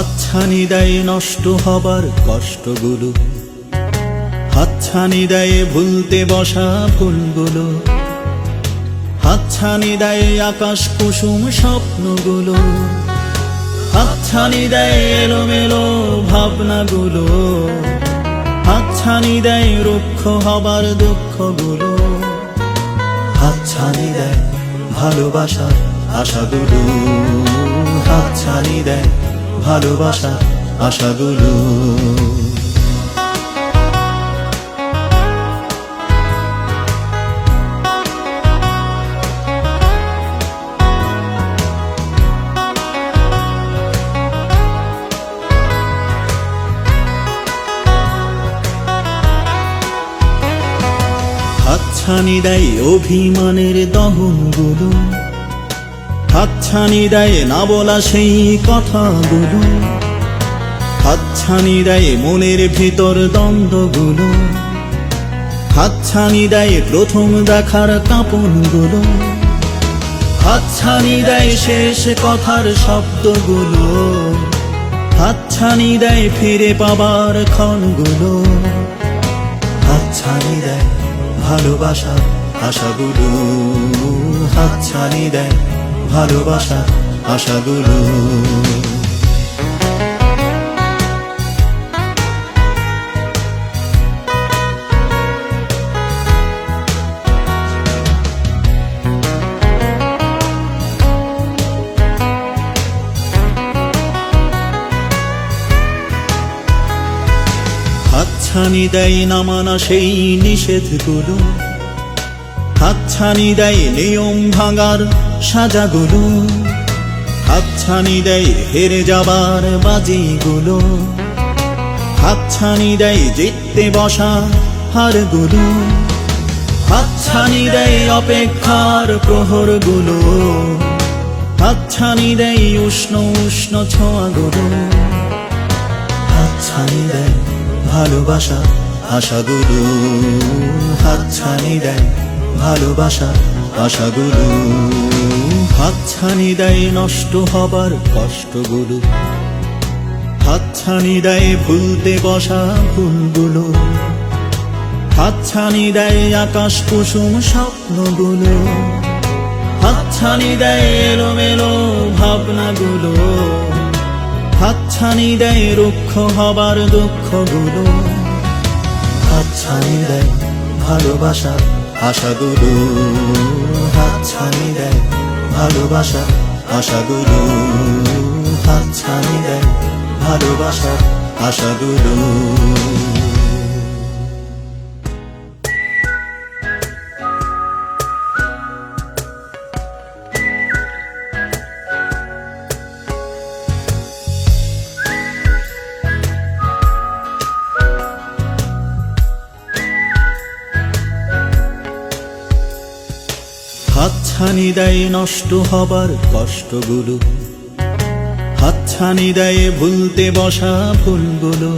হাতছানি দেয় নষ্ট হবার কষ্টগুলো, হাতছানি দেয় ভুলতে বসা ভুলগুলো, হাতছানি দেয় আকাশ কুসুম স্বপ্নগুলো, হাতছানি দেয় এলোমেলো ভাবনাগুলো, হাতছানি দেয় রুক্ষ হবার দুঃখগুলো, হাতছানি দেয় ভালোবাসার আশাগুলো, হাতছানি দেয় ভালোবাসার আশাগুলো। হাতছানি দেয় অভিমানের দহনগুলো, হাতছানি দেয় না বলা সেই কথাগুলো, হাতছানি দেয় মনের ভিতর দ্বন্দ্বগুলো, হাতছানি দেয় প্রথম দেখার কাঁপনগুলো, হাতছানি দেয় শেষ কথার শব্দগুলো, হাতছানি দেয় ফিরে পাবার ক্ষণগুলো, হাতছানি দেয় ভালোবাসার আশাগুলো, হাতছানি দেয় ভালোবাসার আশাগুলো। হাতছানি দেয় না মানা সেই নিষেধগুলো, হাতছানি দেয় নিয়ম ভাঙার সাজাগুলো, হাতছানি দেয় হেরে যাবার বাজিগুলো, হাতছানি দেয় জিততে বসা হারগুলো, হাতছানি দেয় অপেক্ষার প্রহরগুলো, হাতছানি দেয় উষ্ণ উষ্ণ ছোঁয়াগুলো, হাতছানি দেয় ভালোবাসার আশাগুলো, হাতছানি দেয় ভালোবাসার আশাগুলো, হাতছানি দেয় নষ্ট হবার কষ্টগুলো, হাতছানি দেয় ভুলতে বসা ভুলগুলো, হাতছানি দেয় আকাশ কুসুম স্বপ্নগুলো, হাতছানি দেয় এলোমেলো ভাবনাগুলো, হাতছানি দেয় রুক্ষ হবার দুঃখগুলো, হাতছানি দেয় ভালোবাসার আশাগুলো, হাতছানি দেয় ভালোবাসার আশাগুলো, হাতছানি দেয় ভালোবাসার আশাগুলো। হাতছানি দেয় নষ্ট হবার কষ্টগুলো, হাতছানি দেয় ভুলতে বসা ভুলগুলো,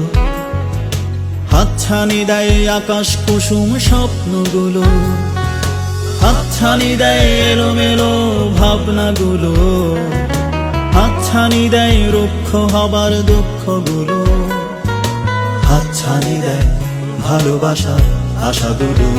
হাতছানি দেয় আকাশ কুসুম স্বপ্নগুলো, হাতছানি দেয় এলোমেলো ভাবনাগুলো, হাতছানি দেয় রুক্ষ হবার দুঃখগুলো, হাতছানি দেয় ভালোবাসার আশাগুলো।